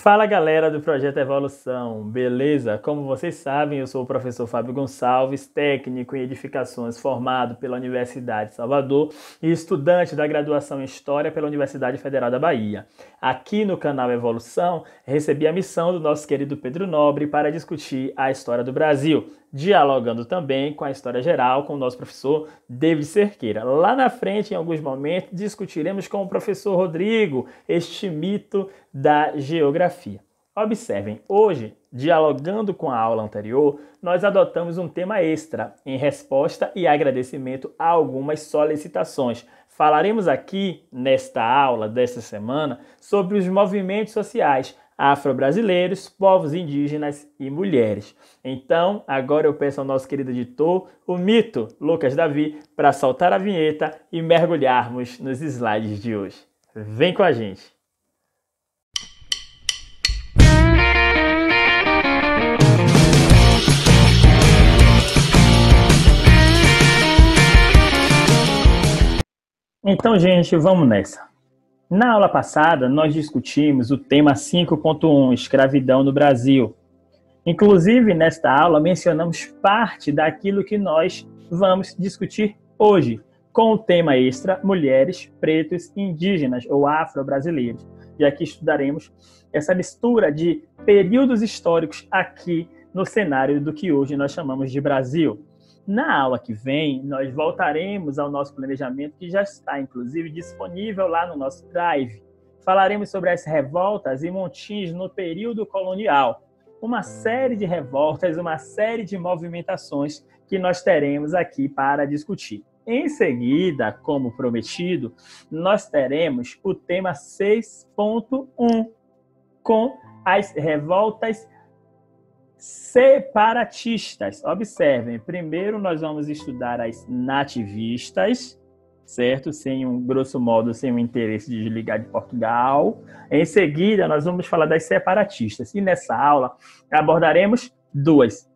Fala galera do Projeto Evolução, beleza? Como vocês sabem, eu sou o professor Fábio Gonçalves, técnico em edificações formado pela Universidade de Salvador e estudante da graduação em História pela Universidade Federal da Bahia. Aqui no canal Evolução, recebi a missão do nosso querido Pedro Nobre para discutir a história do Brasil, dialogando também com a história geral com o nosso professor David Cerqueira. Lá na frente, em alguns momentos, discutiremos com o professor Rodrigo este mito da geografia. Observem, hoje, dialogando com a aula anterior, nós adotamos um tema extra em resposta e agradecimento a algumas solicitações. Falaremos aqui, nesta aula desta semana, sobre os movimentos sociais afro-brasileiros, povos indígenas e mulheres. Então, agora eu peço ao nosso querido editor, o mito Lucas Davi, para soltar a vinheta e mergulharmos nos slides de hoje. Vem com a gente! Então, gente, vamos nessa. Na aula passada, nós discutimos o tema 5.1, escravidão no Brasil. Inclusive, nesta aula, mencionamos parte daquilo que nós vamos discutir hoje, com o tema extra, mulheres, pretos, indígenas ou afro-brasileiros. E aqui estudaremos essa mistura de períodos históricos aqui no cenário do que hoje nós chamamos de Brasil. Na aula que vem, nós voltaremos ao nosso planejamento, que já está, inclusive, disponível lá no nosso Drive. Falaremos sobre as revoltas e montins no período colonial. Uma série de revoltas, uma série de movimentações que nós teremos aqui para discutir. Em seguida, como prometido, nós teremos o tema 6.1, com as revoltas separatistas. Observem, primeiro nós vamos estudar as nativistas, certo? Grosso modo, sem o interesse de desligar de Portugal. Em seguida, nós vamos falar das separatistas. E nessa aula, abordaremos duas.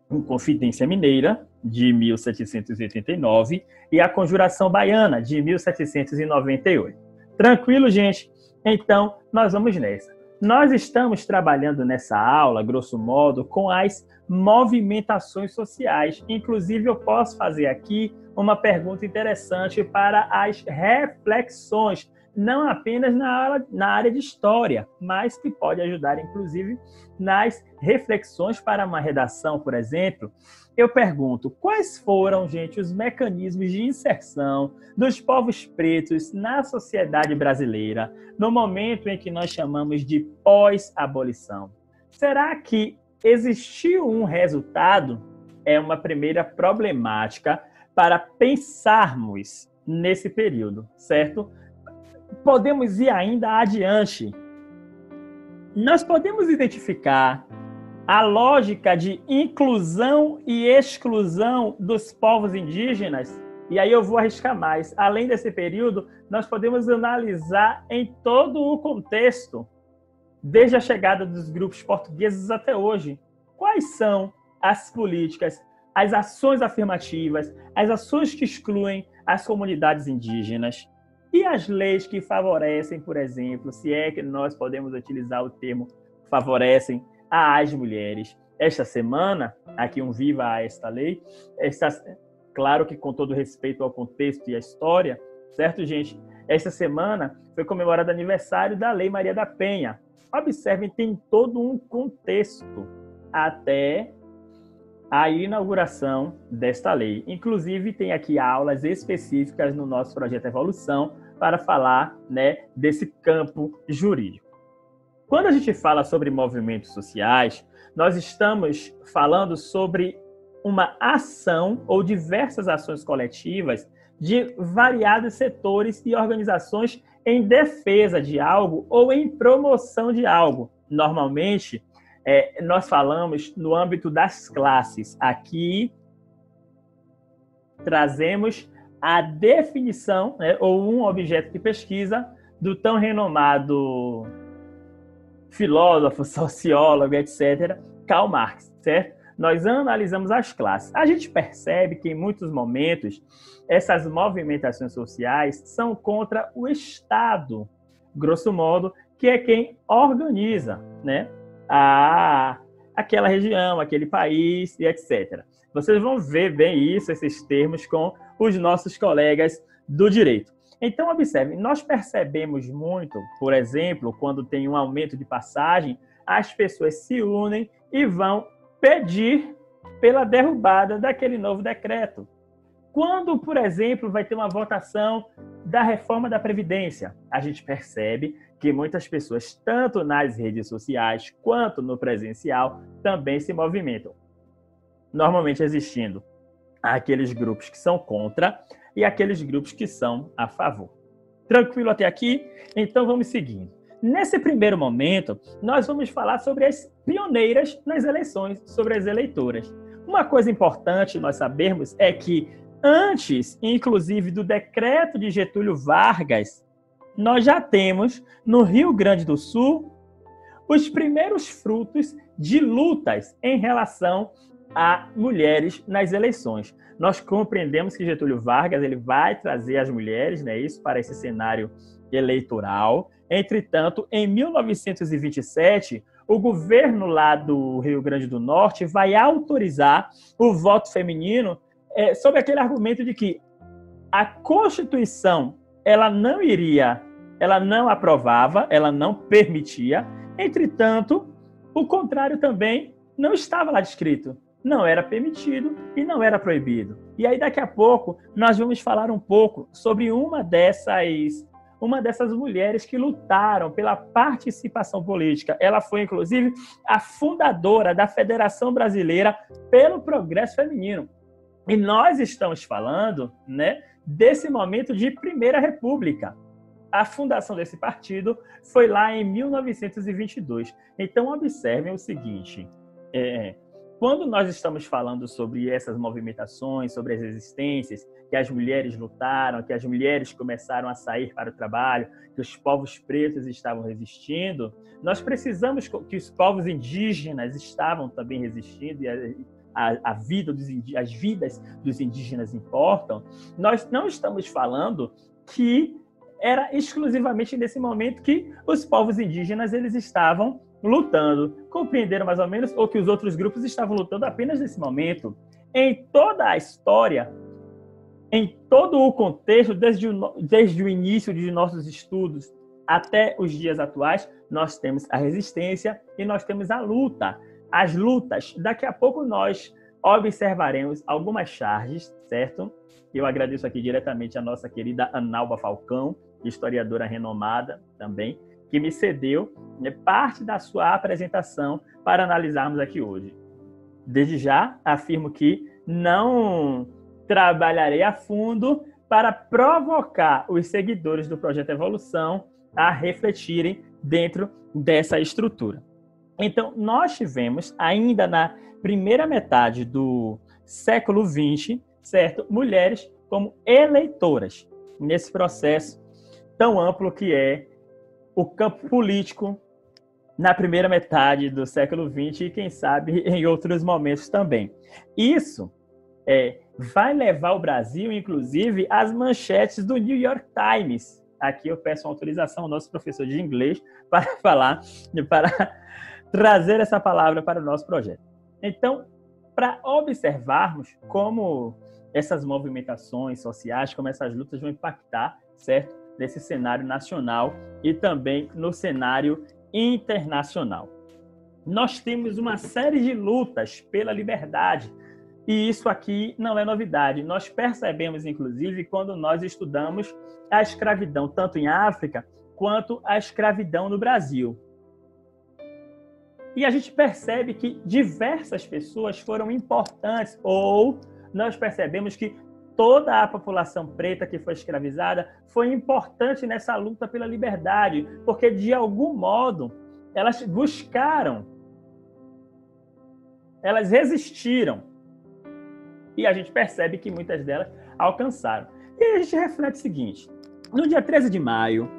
A Confidência Mineira, de 1789, e a Conjuração Baiana, de 1798. Tranquilo, gente? Então, nós vamos nessa. Nós estamos trabalhando nessa aula, grosso modo, com as movimentações sociais. Inclusive, eu posso fazer aqui uma pergunta interessante para as reflexões, não apenas na área de história, mas que pode ajudar, inclusive, nas reflexões para uma redação, por exemplo. Eu pergunto, quais foram, gente, os mecanismos de inserção dos povos pretos na sociedade brasileira no momento em que nós chamamos de pós-abolição? Será que existiu um resultado? É uma primeira problemática para pensarmos nesse período, certo? Podemos ir ainda adiante. Nós podemos identificar a lógica de inclusão e exclusão dos povos indígenas, e aí eu vou arriscar mais. Além desse período, nós podemos analisar em todo o contexto, desde a chegada dos grupos portugueses até hoje, quais são as políticas, as ações afirmativas, as ações que excluem as comunidades indígenas e as leis que favorecem, por exemplo, se é que nós podemos utilizar o termo favorecem às mulheres. Esta semana, aqui um viva a esta lei, claro que com todo respeito ao contexto e à história, certo, gente? Esta semana foi comemorado o aniversário da Lei Maria da Penha. Observem, tem todo um contexto até a inauguração desta lei. Inclusive, tem aqui aulas específicas no nosso projeto Evolução para falar, né, desse campo jurídico. Quando a gente fala sobre movimentos sociais, nós estamos falando sobre uma ação ou diversas ações coletivas de variados setores e organizações em defesa de algo ou em promoção de algo. Normalmente, nós falamos no âmbito das classes. Aqui, trazemos a definição, né, ou um objeto de pesquisa do tão renomado filósofo, sociólogo, etc., Karl Marx, certo? Nós analisamos as classes. A gente percebe que, em muitos momentos, essas movimentações sociais são contra o Estado, grosso modo, que é quem organiza, né, aquela região, aquele país e etc. Vocês vão ver bem isso, esses termos, com os nossos colegas do direito. Então, observe, nós percebemos muito, por exemplo, quando tem um aumento de passagem, as pessoas se unem e vão pedir pela derrubada daquele novo decreto. Quando, por exemplo, vai ter uma votação da reforma da Previdência, a gente percebe que muitas pessoas, tanto nas redes sociais quanto no presencial, também se movimentam. Normalmente existindo aqueles grupos que são contra e aqueles grupos que são a favor. Tranquilo até aqui? Então vamos seguindo. Nesse primeiro momento, nós vamos falar sobre as pioneiras nas eleições, sobre as eleitoras. Uma coisa importante nós sabermos é que antes, inclusive, do decreto de Getúlio Vargas, nós já temos, no Rio Grande do Sul, os primeiros frutos de lutas em relação a mulheres nas eleições. Nós compreendemos que Getúlio Vargas ele vai trazer as mulheres, né, isso, para esse cenário eleitoral. Entretanto, em 1927, o governo lá do Rio Grande do Norte vai autorizar o voto feminino sob aquele argumento de que a Constituição ela não aprovava, ela não permitia. Entretanto, o contrário também não estava lá descrito. Não era permitido e não era proibido. E aí, daqui a pouco, nós vamos falar um pouco sobre uma dessas mulheres que lutaram pela participação política. Ela foi, inclusive, a fundadora da Federação Brasileira pelo Progresso Feminino. E nós estamos falando, né, desse momento de Primeira República. A fundação desse partido foi lá em 1922. Então, observem o seguinte, quando nós estamos falando sobre essas movimentações, sobre as resistências, que as mulheres lutaram, que as mulheres começaram a sair para o trabalho, que os povos pretos estavam resistindo, nós precisamos que os povos indígenas estavam também resistindo e as vidas dos indígenas importam. Nós não estamos falando que era exclusivamente nesse momento que os povos indígenas eles estavam lutando. Compreenderam mais ou menos? Ou que os outros grupos estavam lutando apenas nesse momento? Em toda a história, em todo o contexto, desde o início de nossos estudos até os dias atuais, nós temos a resistência e nós temos a luta. As lutas, daqui a pouco nós observaremos algumas charges, certo? Eu agradeço aqui diretamente a nossa querida Analba Falcão, historiadora renomada também, que me cedeu, né, parte da sua apresentação para analisarmos aqui hoje. Desde já, afirmo que não trabalharei a fundo para provocar os seguidores do Projeto Evolução a refletirem dentro dessa estrutura. Então, nós tivemos, ainda na primeira metade do século XX, certo? Mulheres como eleitoras, nesse processo tão amplo que é o campo político na primeira metade do século XX e, quem sabe, em outros momentos também. Isso vai levar o Brasil, inclusive, às manchetes do New York Times. Aqui eu peço uma autorização ao nosso professor de inglês para falar, para trazer essa palavra para o nosso projeto. Então, para observarmos como essas movimentações sociais, como essas lutas vão impactar, certo? Nesse cenário nacional e também no cenário internacional. Nós temos uma série de lutas pela liberdade, e isso aqui não é novidade. Nós percebemos, inclusive, quando nós estudamos a escravidão, tanto em África, quanto a escravidão no Brasil. E a gente percebe que diversas pessoas foram importantes, ou nós percebemos que toda a população preta que foi escravizada foi importante nessa luta pela liberdade, porque, de algum modo, elas buscaram, elas resistiram. E a gente percebe que muitas delas alcançaram. E aí a gente reflete o seguinte: no dia 13 de maio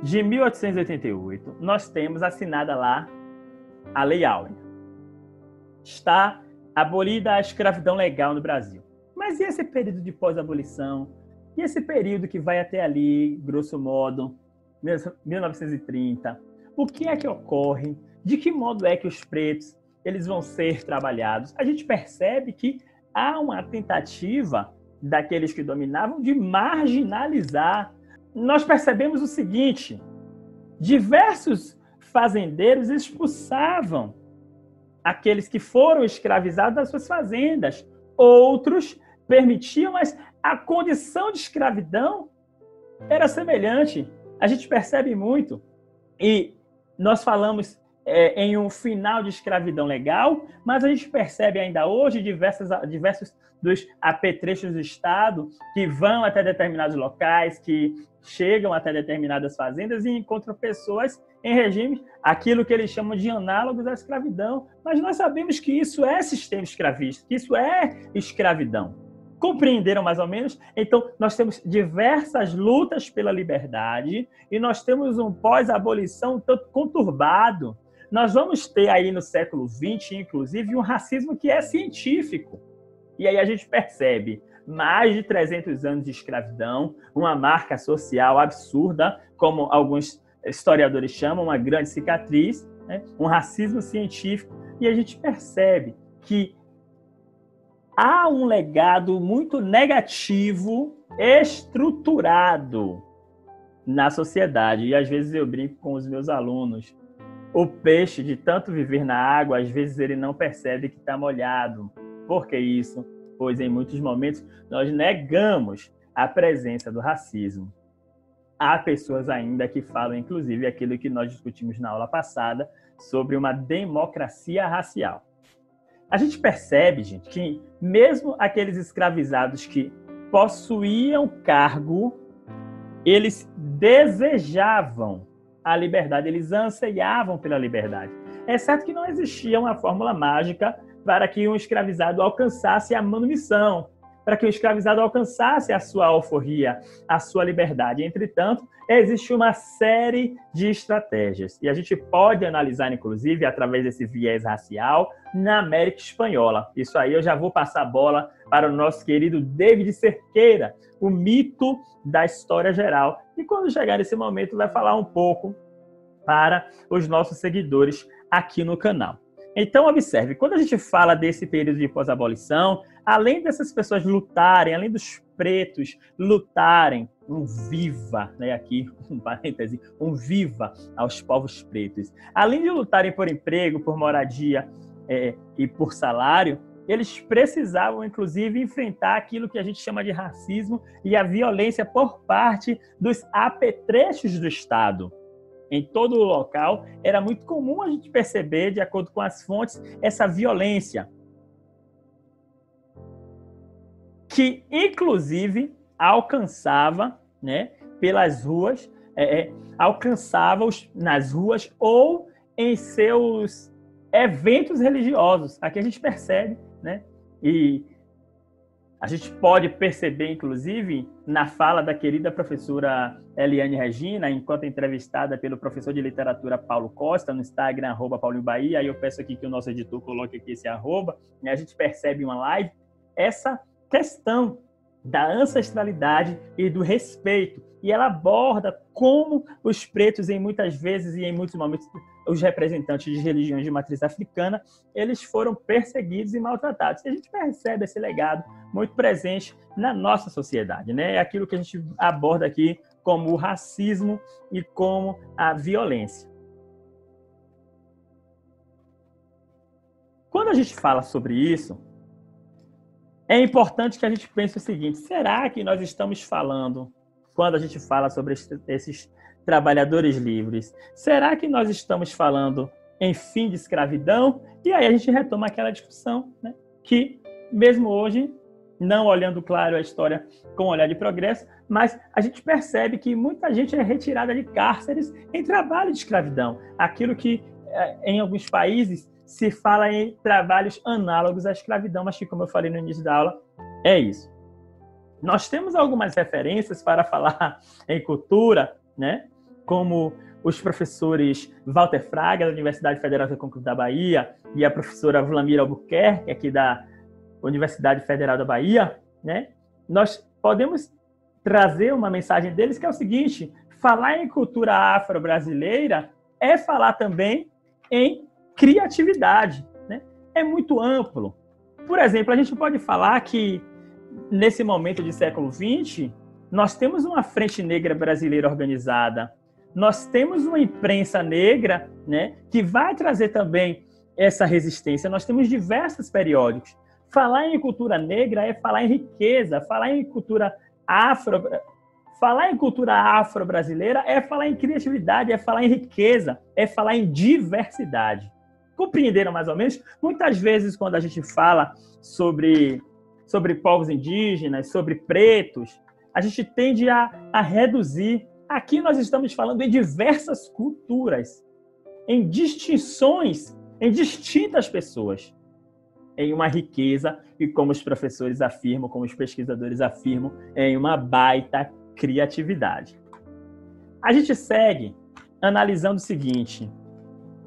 de 1888, nós temos assinada lá a Lei Áurea. Está abolida a escravidão legal no Brasil. Mas e esse período de pós-abolição? E esse período que vai até ali, grosso modo, 1930. O que é que ocorre? De que modo é que os pretos eles vão ser trabalhados? A gente percebe que há uma tentativa daqueles que dominavam de marginalizar. Nós percebemos o seguinte: diversos fazendeiros expulsavam aqueles que foram escravizados das suas fazendas. Outros permitiam, mas a condição de escravidão era semelhante. A gente percebe muito. E nós falamos em um final de escravidão legal, mas a gente percebe ainda hoje diversos dos apetrechos do Estado que vão até determinados locais, que chegam até determinadas fazendas e encontram pessoas em regime, aquilo que eles chamam de análogos à escravidão. Mas nós sabemos que isso é sistema escravista, que isso é escravidão. Compreenderam mais ou menos? Então, nós temos diversas lutas pela liberdade e nós temos um pós-abolição tanto conturbado. Nós vamos ter aí no século XX, inclusive, um racismo que é científico. E aí a gente percebe mais de 300 anos de escravidão, uma marca social absurda, como alguns historiadores chamam, uma grande cicatriz, né? Um racismo científico. E a gente percebe que há um legado muito negativo, estruturado na sociedade. E às vezes eu brinco com os meus alunos. O peixe, de tanto viver na água, às vezes ele não percebe que está molhado. Por que isso? Pois em muitos momentos nós negamos a presença do racismo. Há pessoas ainda que falam, inclusive, aquilo que nós discutimos na aula passada, sobre uma democracia racial. A gente percebe, gente, que mesmo aqueles escravizados que possuíam cargo, eles desejavam a liberdade, eles anseiavam pela liberdade. É certo que não existia uma fórmula mágica para que um escravizado alcançasse a manumissão, para que o escravizado alcançasse a sua alforria, a sua liberdade. Entretanto, existe uma série de estratégias. E a gente pode analisar, inclusive, através desse viés racial, na América Espanhola. Isso aí eu já vou passar a bola para o nosso querido David Cerqueira, o mito da história geral. E quando chegar nesse momento, vai falar um pouco para os nossos seguidores aqui no canal. Então, observe, quando a gente fala desse período de pós-abolição, além dessas pessoas lutarem, além dos pretos lutarem, um viva, né, aqui, um parêntese, um viva aos povos pretos. Além de lutarem por emprego, por moradia e por salário, eles precisavam, inclusive, enfrentar aquilo que a gente chama de racismo e a violência por parte dos apetrechos do Estado. Em todo o local, era muito comum a gente perceber, de acordo com as fontes, essa violência. Que, inclusive, alcançava, né, pelas ruas, alcançava-os nas ruas ou em seus eventos religiosos. Aqui a gente percebe, né, e a gente pode perceber, inclusive, na fala da querida professora Eliane Regina, enquanto entrevistada pelo professor de literatura Paulo Costa, no Instagram, @paulinhobahia, aí eu peço aqui que o nosso editor coloque aqui esse arroba, né? A gente percebe uma live, essa questão da ancestralidade e do respeito. E ela aborda como os pretos, em muitas vezes e em muitos momentos, os representantes de religiões de matriz africana, eles foram perseguidos e maltratados. E a gente percebe esse legado muito presente na nossa sociedade, né? É aquilo que a gente aborda aqui como o racismo e como a violência. Quando a gente fala sobre isso, é importante que a gente pense o seguinte: será que nós estamos falando, quando a gente fala sobre esses trabalhadores livres, será que nós estamos falando em fim de escravidão? E aí a gente retoma aquela discussão, né, que mesmo hoje, não olhando, claro, a história com um olhar de progresso, mas a gente percebe que muita gente é retirada de cárceres em trabalho de escravidão. Aquilo que em alguns países se fala em trabalhos análogos à escravidão, mas que, como eu falei no início da aula, é isso. Nós temos algumas referências para falar em cultura, né? Como os professores Walter Fraga, da Universidade Federal do Recôncavo da Bahia, e a professora Vlamira Albuquerque, aqui da Universidade Federal da Bahia, né? Nós podemos trazer uma mensagem deles que é o seguinte: Falar em cultura afro-brasileira é falar também em criatividade, né? É muito amplo. Por exemplo, a gente pode falar que, nesse momento de século XX, nós temos uma Frente Negra Brasileira organizada, nós temos uma imprensa negra, né, que vai trazer também essa resistência. Nós temos diversos periódicos. Falar em cultura negra é falar em riqueza, falar em cultura afro-brasileira é falar em criatividade, é falar em riqueza, é falar em diversidade. Compreenderam mais ou menos? Muitas vezes, quando a gente fala sobre povos indígenas, sobre pretos, a gente tende a reduzir. Aqui nós estamos falando em diversas culturas, em distinções, em distintas pessoas, em uma riqueza e, como os professores afirmam, como os pesquisadores afirmam, em uma baita criatividade. A gente segue analisando o seguinte.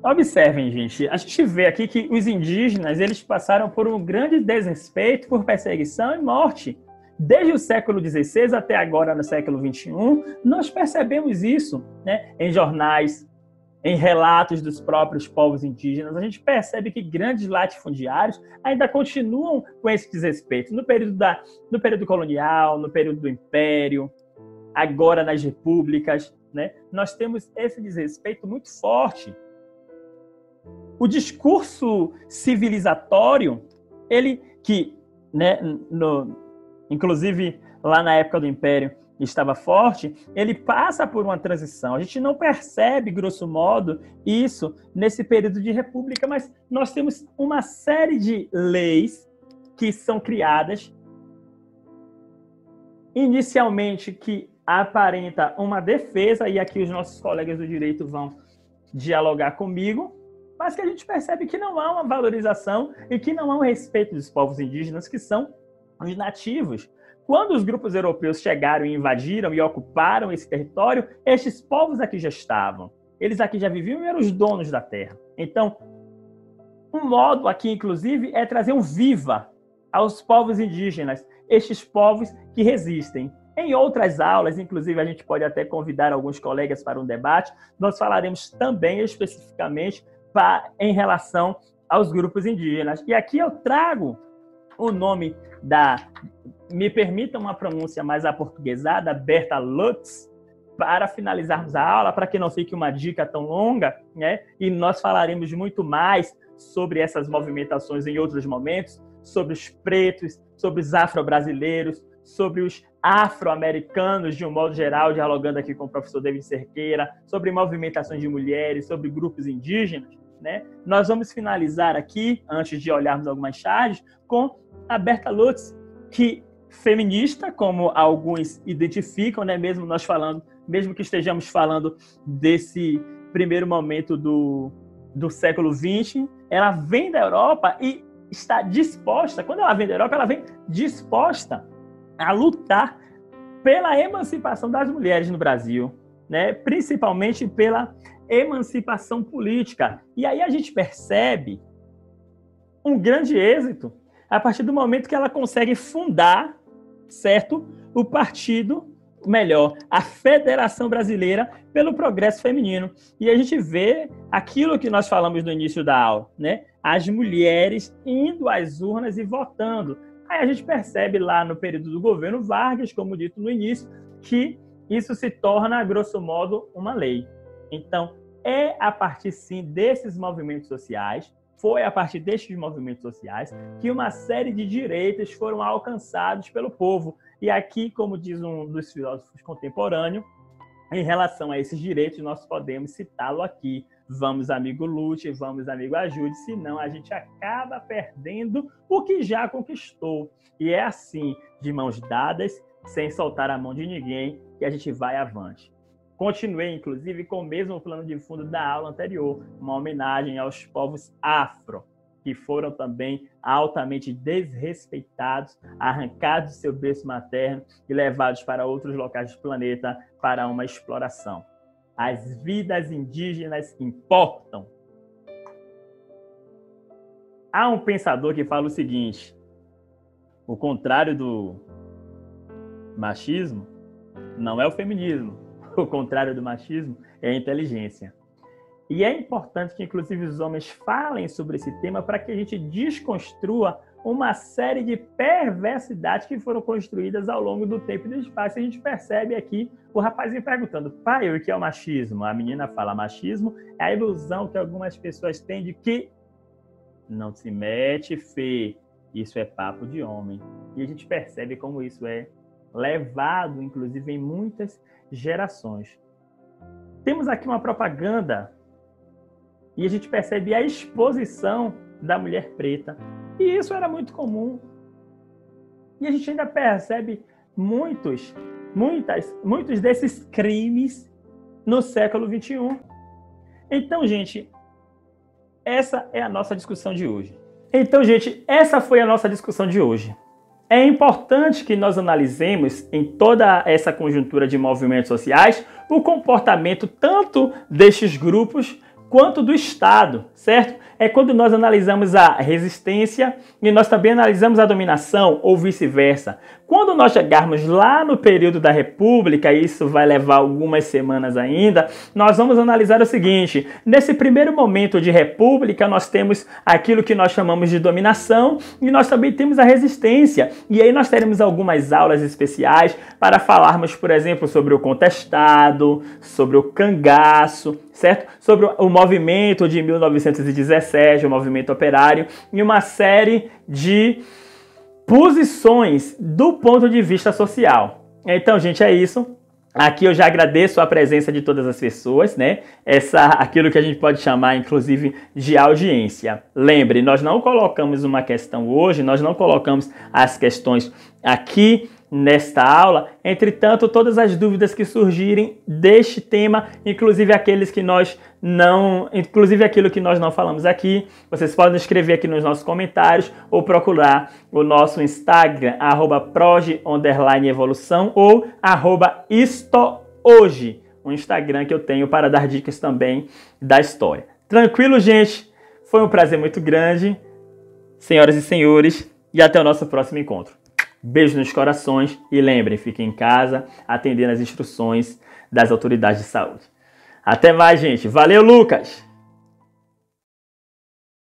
Observem, gente, a gente vê aqui que os indígenas, eles passaram por um grande desrespeito, por perseguição e morte. Desde o século XVI até agora, no século XXI, nós percebemos isso, né? Em jornais, em relatos dos próprios povos indígenas. A gente percebe que grandes latifundiários ainda continuam com esse desrespeito. No período colonial, no período do Império, agora nas repúblicas, né? Nós temos esse desrespeito muito forte. O discurso civilizatório, ele que, né, inclusive lá na época do Império estava forte, ele passa por uma transição. A gente não percebe, grosso modo, isso nesse período de república, mas nós temos uma série de leis que são criadas, inicialmente que aparenta uma defesa, e aqui os nossos colegas do direito vão dialogar comigo, mas que a gente percebe que não há uma valorização e que não há um respeito dos povos indígenas, que são os nativos. Quando os grupos europeus chegaram e invadiram e ocuparam esse território, estes povos aqui já estavam. Eles aqui já viviam e eram os donos da terra. Então, um modo aqui, inclusive, é trazer um viva aos povos indígenas, estes povos que resistem. Em outras aulas, inclusive a gente pode até convidar alguns colegas para um debate, nós falaremos também especificamente em relação aos grupos indígenas. E aqui eu trago o nome me permitam uma pronúncia mais aportuguesada, Berta Lutz, para finalizarmos a aula, para que não fique uma dica tão longa, né? E nós falaremos muito mais sobre essas movimentações em outros momentos, sobre os pretos, sobre os afro-brasileiros, sobre os afro-americanos, de um modo geral, dialogando aqui com o professor David Cerqueira, sobre movimentações de mulheres, sobre grupos indígenas, né? Nós vamos finalizar aqui, antes de olharmos algumas charges, com a Berta Lutz, que feminista, como alguns identificam, né? Mesmo que estejamos falando desse primeiro momento do século XX, ela vem da Europa e está disposta, quando ela vem da Europa, ela vem disposta a lutar pela emancipação das mulheres no Brasil, né? Principalmente pela emancipação política. E aí a gente percebe um grande êxito a partir do momento que ela consegue fundar, certo, o partido, melhor, a Federação Brasileira pelo Progresso Feminino. E a gente vê aquilo que nós falamos no início da aula, né? As mulheres indo às urnas e votando. Aí a gente percebe lá no período do governo Vargas, como dito no início, que isso se torna, grosso modo, uma lei. Então, é a partir, sim, desses movimentos sociais, foi a partir destes movimentos sociais que uma série de direitos foram alcançados pelo povo. E aqui, como diz um dos filósofos contemporâneos, em relação a esses direitos, nós podemos citá-lo aqui. Vamos, amigo, lute, vamos, amigo, ajude, senão a gente acaba perdendo o que já conquistou. E é assim, de mãos dadas, sem soltar a mão de ninguém, que a gente vai avante. Continuei, inclusive, com o mesmo plano de fundo da aula anterior, uma homenagem aos povos afro, que foram também altamente desrespeitados, arrancados de seu berço materno e levados para outros locais do planeta para uma exploração. As vidas indígenas importam. Há um pensador que fala o seguinte: o contrário do machismo não é o feminismo. o contrário do machismo é a inteligência. E é importante que, inclusive, os homens falem sobre esse tema para que a gente desconstrua uma série de perversidades que foram construídas ao longo do tempo e do espaço. A gente percebe aqui o rapazinho perguntando: pai, o que é o machismo? A menina fala: machismo é a ilusão que algumas pessoas têm de que não se mete, fê. Isso é papo de homem. E a gente percebe como isso é levado, inclusive, em muitas gerações. Temos aqui uma propaganda e a gente percebe a exposição da mulher preta. E isso era muito comum. E a gente ainda percebe muitos desses crimes no século XXI. Então, gente, essa é a nossa discussão de hoje. Essa foi a nossa discussão de hoje. É importante que nós analisemos em toda essa conjuntura de movimentos sociais o comportamento tanto destes grupos quanto do Estado, certo? É quando nós analisamos a resistência e nós também analisamos a dominação ou vice-versa. Quando nós chegarmos lá no período da República, e isso vai levar algumas semanas ainda, nós vamos analisar o seguinte: nesse primeiro momento de República, nós temos aquilo que nós chamamos de dominação e nós também temos a resistência. E aí nós teremos algumas aulas especiais para falarmos, por exemplo, sobre o contestado, sobre o cangaço, certo? Sobre o movimento de 1917, o movimento operário, e uma série de posições do ponto de vista social. Então, gente, é isso. Aqui eu já agradeço a presença de todas as pessoas, né? Aquilo que a gente pode chamar, inclusive, de audiência. Lembre, nós não colocamos uma questão hoje, nós não colocamos as questões aqui nesta aula. Entretanto, todas as dúvidas que surgirem deste tema, inclusive aquilo que nós não falamos aqui, vocês podem escrever aqui nos nossos comentários ou procurar o nosso Instagram, @prog_evolução ou @istohoje, o Instagram que eu tenho para dar dicas também da história. Tranquilo, gente? Foi um prazer muito grande, senhoras e senhores, e até o nosso próximo encontro. Beijo nos corações e lembrem, fiquem em casa, atendendo às instruções das autoridades de saúde. Até mais, gente. Valeu, Lucas!